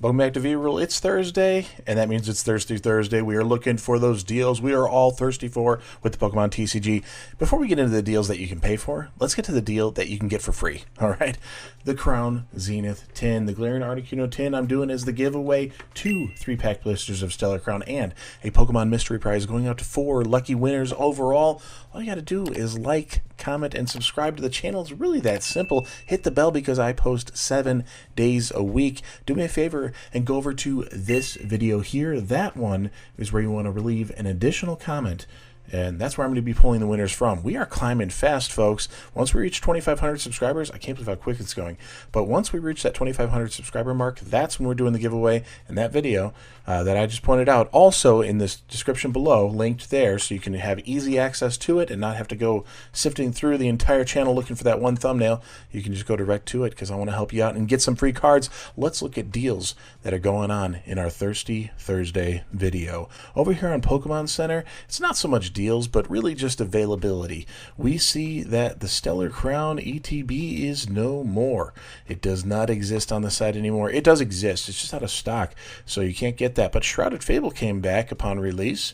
Welcome back to V-Rule. It's Thursday, and that means it's Thirsty Thursday. We are looking for those deals we are all thirsty for with the Pokemon TCG. Before we get into the deals that you can pay for, let's get to the deal that you can get for free, all right? The Crown Zenith tin, the Glaring Articuno tin I'm doing as the giveaway, 2 3-pack blisters of Stellar Crown and a Pokemon Mystery Prize going out to 4 lucky winners overall. All you got to do is like, comment, and subscribe to the channel. It's really that simple. Hit the bell because I post 7 days a week. Do me a favor and go over to this video here. That one is where you want to leave an additional comment, and that's where I'm going to be pulling the winners from. We are climbing fast, folks. Once we reach 2,500 subscribers, I can't believe how quick it's going, but once we reach that 2,500 subscriber mark, that's when we're doing the giveaway. And that video that I just pointed out, also in this description below, linked there, so you can have easy access to it and not have to go sifting through the entire channel looking for that one thumbnail. You can just go direct to it because I want to help you out and get some free cards. Let's look at deals that are going on in our Thirsty Thursday video. Over here on Pokemon Center, it's not so much deals, but really just availability. We see that the Stellar Crown ETB is no more. It does not exist on the site anymore. It does exist, it's just out of stock, so you can't get that. But Shrouded Fable came back upon release.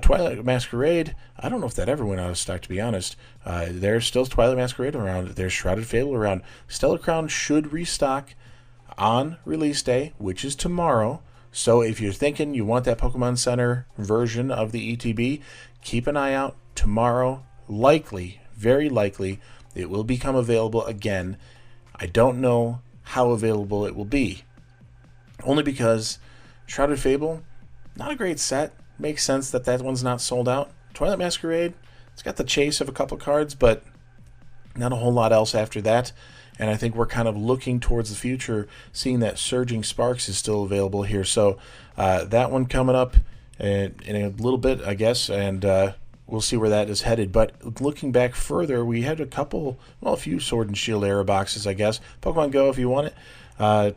Twilight Masquerade, I don't know if that ever went out of stock, to be honest. There's still Twilight Masquerade around. There's Shrouded Fable around. Stellar Crown should restock on release day, which is tomorrow. So if you're thinking you want that Pokemon Center version of the ETB, keep an eye out. Tomorrow, likely, very likely, it will become available again. I don't know how available it will be, only because Shrouded Fable, not a great set. Makes sense that that one's not sold out. Twilight Masquerade, it's got the chase of a couple cards, but not a whole lot else after that. And I think we're kind of looking towards the future, seeing that Surging Sparks is still available here. So that one coming up in a little bit, I guess, and we'll see where that is headed. But looking back further, we had a few Sword and Shield era boxes, I guess. Pokemon Go, if you want it.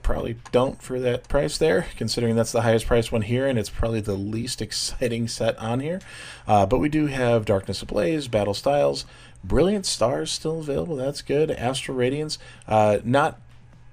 Probably don't for that price there, considering that's the highest priced one here, and it's probably the least exciting set on here. But we do have Darkness Ablaze, Battle Styles, Brilliant Stars still available. That's good. Astral Radiance, not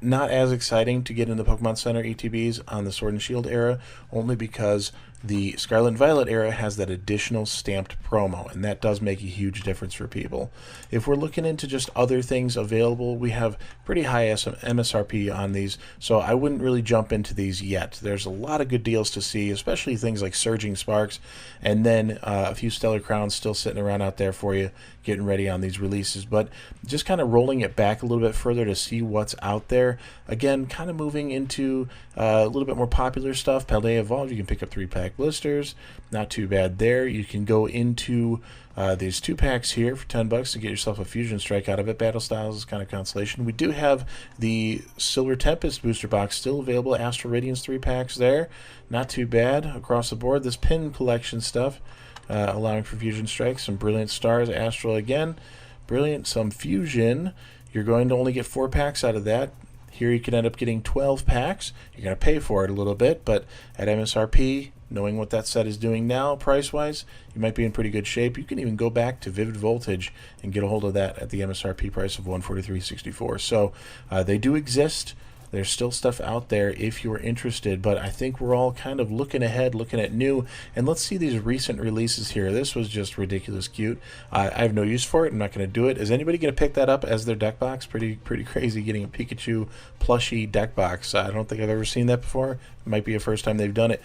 as exciting to get in the Pokemon Center ETBs on the Sword and Shield era, only because the Scarlet and Violet era has that additional stamped promo, and that does make a huge difference for people. If we're looking into just other things available, we have pretty high MSRP on these, so I wouldn't really jump into these yet. There's a lot of good deals to see, especially things like Surging Sparks, and then a few Stellar Crowns still sitting around out there for you, getting ready on these releases. But just kind of rolling it back a little bit further to see what's out there. Again, kind of moving into a little bit more popular stuff. Paldea Evolved, you can pick up 3-pack blisters, not too bad there. You can go into these 2-packs here for $10 to get yourself a Fusion Strike out of it. Battle Styles is kind of consolation. We do have the Silver Tempest booster box still available. Astral Radiance 3-packs there, not too bad across the board. This pin collection stuff, allowing for Fusion Strikes. Some Brilliant Stars, Astral again, Brilliant, some Fusion. You're going to only get 4 packs out of that. Here you can end up getting 12 packs. You're going to pay for it a little bit, but at MSRP, knowing what that set is doing now price-wise, you might be in pretty good shape. You can even go back to Vivid Voltage and get a hold of that at the MSRP price of $143.64. So they do exist. There's still stuff out there if you're interested, but I think we're all kind of looking ahead, looking at new, and let's see these recent releases here. This was just ridiculous cute. I have no use for it. I'm not going to do it. Is anybody going to pick that up as their deck box? Pretty crazy getting a Pikachu plushie deck box. I don't think I've ever seen that before. It might be a first time they've done it.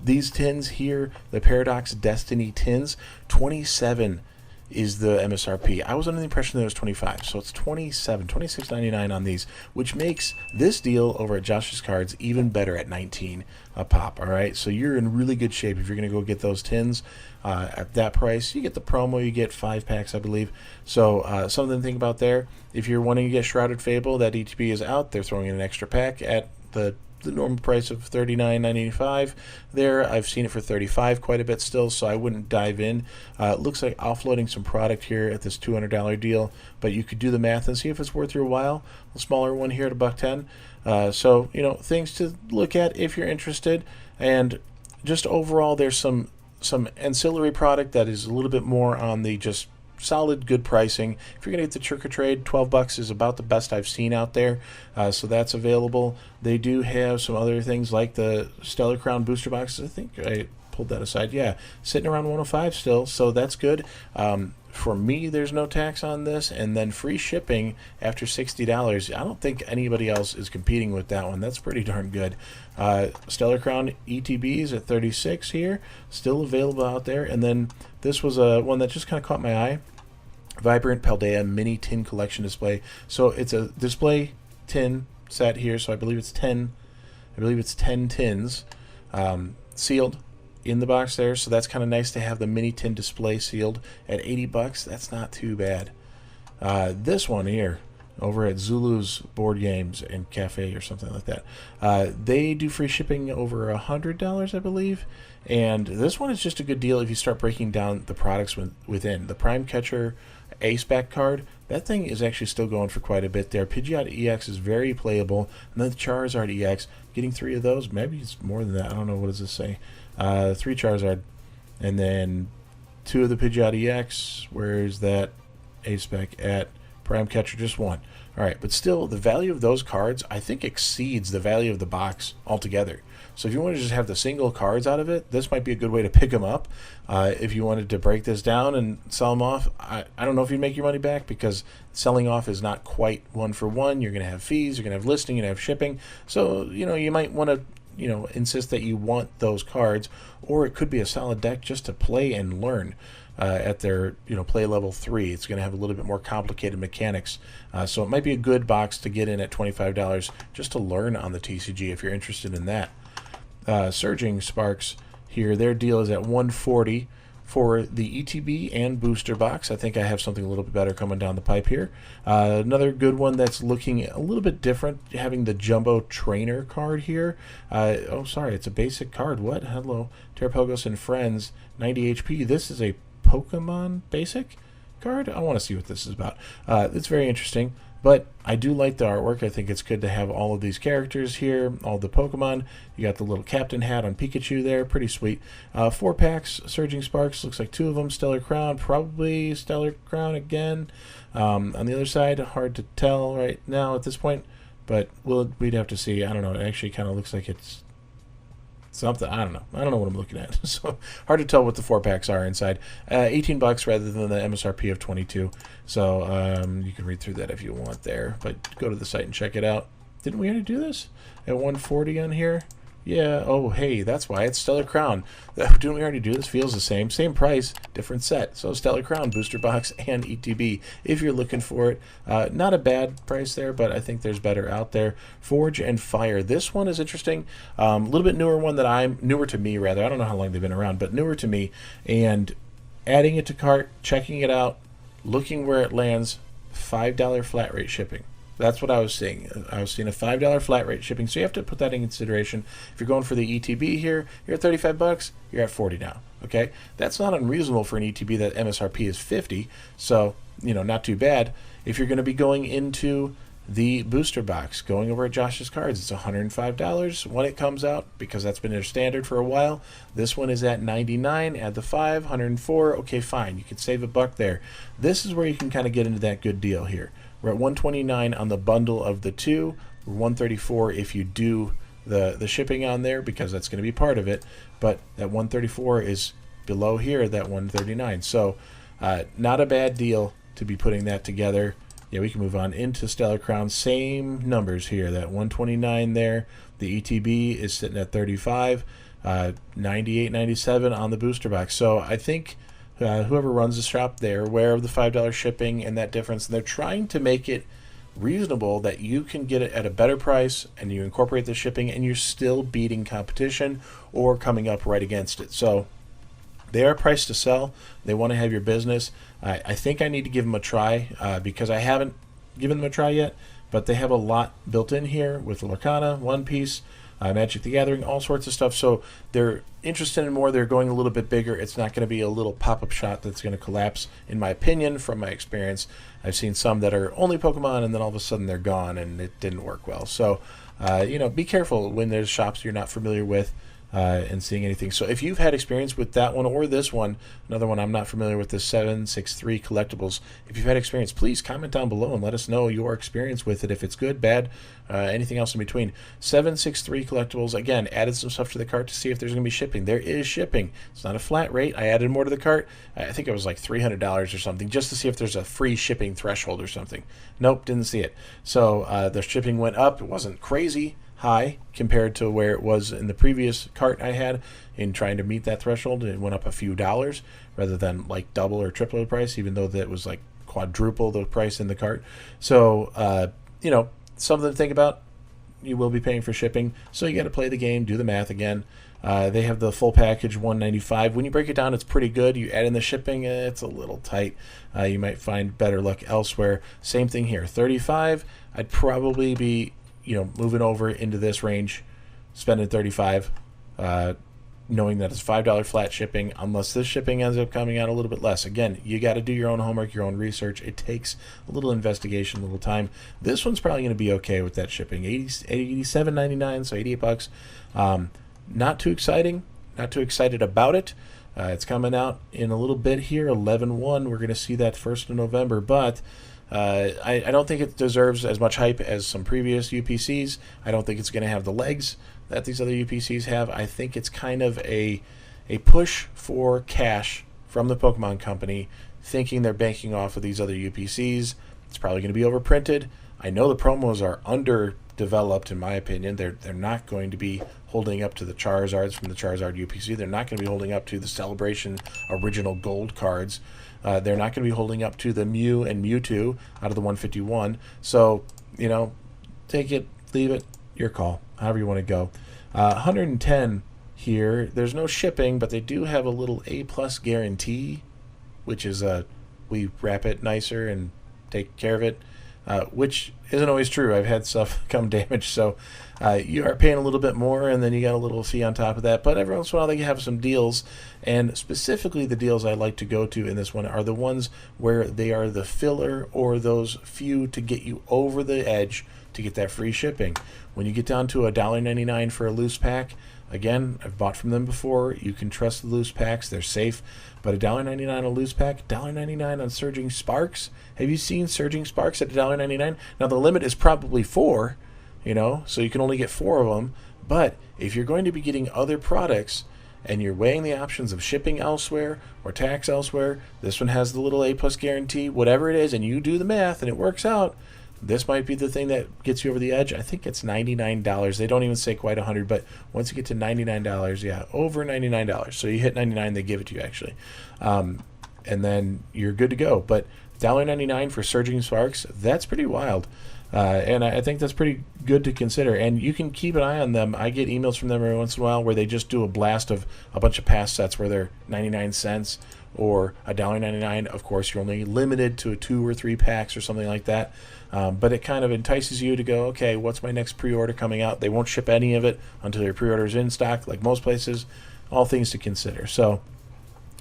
These tins here, the Paradox Destiny tins, 27 is the MSRP. I was under the impression that it was 25, so it's 27, $26.99 on these, which makes this deal over at Josh's Cards even better at 19 a pop. All right, so you're in really good shape if you're going to go get those tins at that price. You get the promo, you get 5 packs, I believe. So something to think about there. If you're wanting to get Shrouded Fable, that ETB is out. They're throwing in an extra pack at the normal price of $39.95 there. I've seen it for $35 quite a bit still, so I wouldn't dive in. It looks like offloading some product here at this $200 deal, but you could do the math and see if it's worth your while. A smaller one here at $110. So, you know, things to look at if you're interested. And just overall, there's some ancillary product that is a little bit more on the just solid, good pricing. If you're going to get the Trick or Trade, $12 is about the best I've seen out there. So that's available. They do have some other things like the Stellar Crown booster boxes. I think I pulled that aside. Yeah, sitting around 105 still, so that's good. For me, there's no tax on this, and then free shipping after $60. I don't think anybody else is competing with that one. That's pretty darn good. Stellar Crown ETBs at 36 here, still available out there. And then this was one that just kind of caught my eye. Vibrant Paldea Mini Tin Collection Display. So it's a display tin set here. So I believe it's 10. I believe it's 10 tins, sealed in the box there. So that's kind of nice to have the mini tin display sealed at $80. That's not too bad. This one here, over at Zulu's Board Games and Cafe or something like that, they do free shipping over $100, I believe. And this one is just a good deal if you start breaking down the products within. The Prime Catcher Ace-Back card, that thing is actually still going for quite a bit there. Pidgeot EX is very playable. And then the Charizard EX, getting 3 of those, maybe it's more than that. I don't know, what does this say? 3 Charizard, and then 2 of the Pidgeot EX. Where's that Ace-Back at? Prime Catcher, just 1. All right, but still, the value of those cards, I think, exceeds the value of the box altogether. So if you want to just have the single cards out of it, this might be a good way to pick them up. If you wanted to break this down and sell them off, I don't know if you'd make your money back, because selling off is not quite 1-for-1. You're going to have fees, you're going to have listing, you're going to have shipping. So, you might want to insist that you want those cards, or it could be a solid deck just to play and learn at their play level 3. It's going to have a little bit more complicated mechanics, so it might be a good box to get in at $25 just to learn on the TCG if you're interested in that. Surging Sparks here, their deal is at $140 for the ETB and booster box. I think I have something a little bit better coming down the pipe here. Another good one that's looking a little bit different, having the Jumbo Trainer card here. Oh, sorry, it's a basic card. What? Hello, Terapagos and Friends, 90 HP. This is a Pokemon basic card. I want to see what this is about. It's very interesting, but I do like the artwork. I think it's good to have all of these characters here, all the Pokemon. You got the little captain hat on Pikachu there, pretty sweet. 4 packs, Surging Sparks, looks like 2 of them. Stellar Crown, probably Stellar Crown again. On the other side, hard to tell right now at this point, but we'd have to see. I don't know. It actually kind of looks like it's something. I don't know what I'm looking at. So hard to tell what the 4 packs are inside. $18 rather than the MSRP of $22. So you can read through that if you want there, but go to the site and check it out. Didn't we already do this at $140 on here? Yeah. Oh, hey, that's why it's Stellar Crown. Didn't we already do this? Feels the same price, different set. So Stellar Crown booster box and ETB if you're looking for it. Not a bad price there, but I think there's better out there. Forge and Fire, this one is interesting. A little bit newer one, newer to me rather. I don't know how long they've been around, but newer to me. And adding it to cart, checking it out, looking where it lands, $5 flat rate shipping. That's what I was seeing. I was seeing a $5 flat rate shipping, so you have to put that in consideration. If you're going for the ETB here, you're at $35, you're at $40 now. Okay, that's not unreasonable for an ETB that MSRP is $50, so not too bad. If you're going to be going into the booster box, going over at Josh's Cards, it's $105 when it comes out, because that's been their standard for a while. This one is at $99. Add the 5, $104. Okay, fine, you could save $1 there. This is where you can kind of get into that good deal here. We're at $129 on the bundle of the 2, $134 if you do the shipping on there, because that's going to be part of it. But that $134 is below here, that $139. So not a bad deal to be putting that together. Yeah, we can move on into Stellar Crown. Same numbers here, that $129 there. The ETB is sitting at $35, $98, $97 on the booster box. So I think whoever runs the shop, they're aware of the $5 shipping and that difference, and they're trying to make it reasonable that you can get it at a better price and you incorporate the shipping and you're still beating competition or coming up right against it. So they are priced to sell. They want to have your business. I think I need to give them a try because I haven't given them a try yet, but they have a lot built in here with Lorcana, One Piece, Magic the Gathering, all sorts of stuff. So they're interested in more. They're going a little bit bigger. It's not going to be a little pop-up shop that's going to collapse, in my opinion, from my experience. I've seen some that are only Pokemon, and then all of a sudden they're gone, and it didn't work well. So, be careful when there's shops you're not familiar with. and seeing anything. So if you've had experience with that one or this one, another one I'm not familiar with, the 763 Collectibles, if you've had experience, please comment down below and let us know your experience with it, if it's good, bad, anything else in between. 763 Collectibles, again, added some stuff to the cart to see if there's going to be shipping. There is shipping. It's not a flat rate. I added more to the cart. I think it was like $300 or something, just to see if there's a free shipping threshold or something. Nope, didn't see it. So the shipping went up. It wasn't crazy high compared to where it was in the previous cart I had in trying to meet that threshold. It went up a few dollars rather than like double or triple the price, even though that was like quadruple the price in the cart. So, you know, something to think about. You will be paying for shipping, so you got to play the game, do the math again. They have the full package, $195. When you break it down, it's pretty good. You add in the shipping, it's a little tight. You might find better luck elsewhere. Same thing here, $35. I'd probably be, you know, moving over into this range, spending $35, knowing that it's $5 flat shipping, unless this shipping ends up coming out a little bit less. Again, you got to do your own homework, your own research. It takes a little investigation, a little time. This one's probably going to be okay with that shipping. $87.99, so $88. Not too exciting, not too excited about it. It's coming out in a little bit here, 11/1. We're going to see that 1st of November, but I don't think it deserves as much hype as some previous UPCs. I don't think it's going to have the legs that these other UPCs have. I think it's kind of a push for cash from the Pokemon Company, thinking they're banking off of these other UPCs. It's probably going to be overprinted. I know the promos are underdeveloped, in my opinion. They're not going to be holding up to the Charizards from the Charizard UPC. They're not going to be holding up to the Celebration original gold cards. They're not going to be holding up to the Mew and Mewtwo out of the 151. So, you know, take it, leave it, your call, however you want to go. 110 here. There's no shipping, but they do have a little A+ guarantee, which is we wrap it nicer and take care of it, which isn't always true. I've had stuff come damaged, so you are paying a little bit more, and then you got a little fee on top of that. But every once in a while, they have some deals, and specifically the deals I like to go to in this one are the ones where they are the filler or those few to get you over the edge to get that free shipping. When you get down to $1.99 for a loose pack, again, I've bought from them before. You can trust the loose packs. They're safe. But $1.99 a loose pack, $1.99 on Surging Sparks. Have you seen Surging Sparks at $1.99? Now, the limit is probably 4, you know, so you can only get 4 of them. But if you're going to be getting other products and you're weighing the options of shipping elsewhere or tax elsewhere, this one has the little A+ guarantee, whatever it is, and you do the math and it works out, this might be the thing that gets you over the edge. I think it's $99. They don't even say quite $100, but once you get to $99, yeah, over $99. So you hit $99, they give it to you actually, and then you're good to go. But $1.99 for Surging Sparks, that's pretty wild. And I think that's pretty good to consider. And you can keep an eye on them. I get emails from them every once in a while where they just do a blast of a bunch of past sets where they're 99 cents or $1.99. Of course, you're only limited to 2 or 3 packs or something like that. But it kind of entices you to go, okay, what's my next pre-order coming out? They won't ship any of it until your pre-order is in stock, like most places. All things to consider. So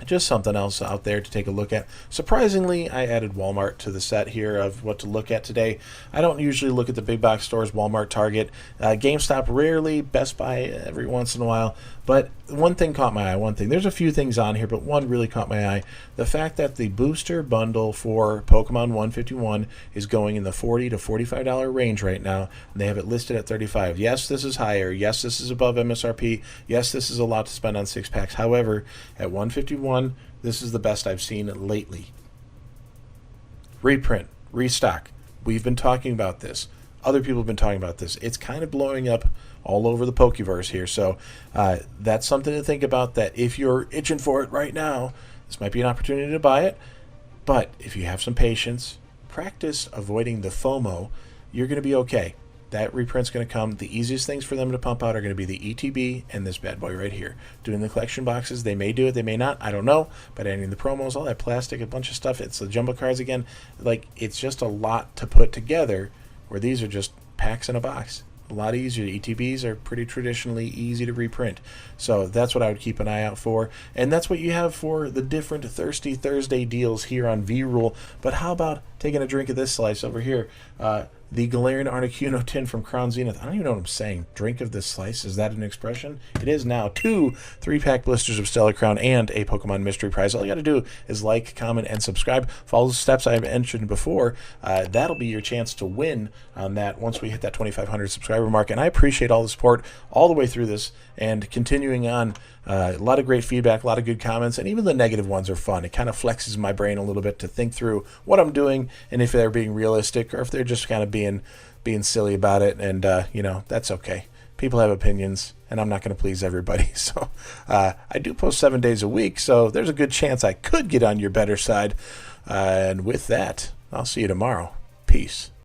just something else out there to take a look at. Surprisingly, I added Walmart to the set here of what to look at today. I don't usually look at the big box stores, Walmart, Target, GameStop rarely, Best Buy every once in a while. But one thing caught my eye, There's a few things on here, but one really caught my eye. The fact that the booster bundle for Pokemon 151 is going in the $40 to $45 range right now, and they have it listed at $35. Yes, this is higher. Yes, this is above MSRP. Yes, this is a lot to spend on 6 packs. However, at 151, this is the best I've seen lately. Reprint, restock. We've been talking about this. Other people have been talking about this. It's kind of blowing up all over the Pokeverse here. So that's something to think about, that if you're itching for it right now, this might be an opportunity to buy it. But if you have some patience, practice avoiding the FOMO, you're going to be okay. That reprint's going to come. The easiest things for them to pump out are going to be the ETB and this bad boy right here. Doing the collection boxes, they may do it, they may not, I don't know. But adding the promos, all that plastic, a bunch of stuff, it's the jumbo cards again. Like, it's just a lot to put together, where these are just packs in a box. A lot easier. ETBs are pretty traditionally easy to reprint. So that's what I would keep an eye out for. And that's what you have for the different Thirsty Thursday deals here on V-Rule. But how about taking a drink of this slice over here? the Galarian Articuno tin from Crown Zenith. I don't even know what I'm saying. Drink of this slice. Is that an expression? It is now. 2 3-pack blisters of Stellar Crown and a Pokemon Mystery Prize. All you got to do is like, comment, and subscribe. Follow the steps I've mentioned before. That'll be your chance to win on that once we hit that 2,500 subscriber mark. And I appreciate all the support all the way through this and continuing on. A lot of great feedback, a lot of good comments, and even the negative ones are fun. It kind of flexes my brain a little bit to think through what I'm doing and if they're being realistic or if they're just kind of being silly about it. And, that's okay. People have opinions, and I'm not going to please everybody. So I do post 7 days a week, so there's a good chance I could get on your better side. And with that, I'll see you tomorrow. Peace.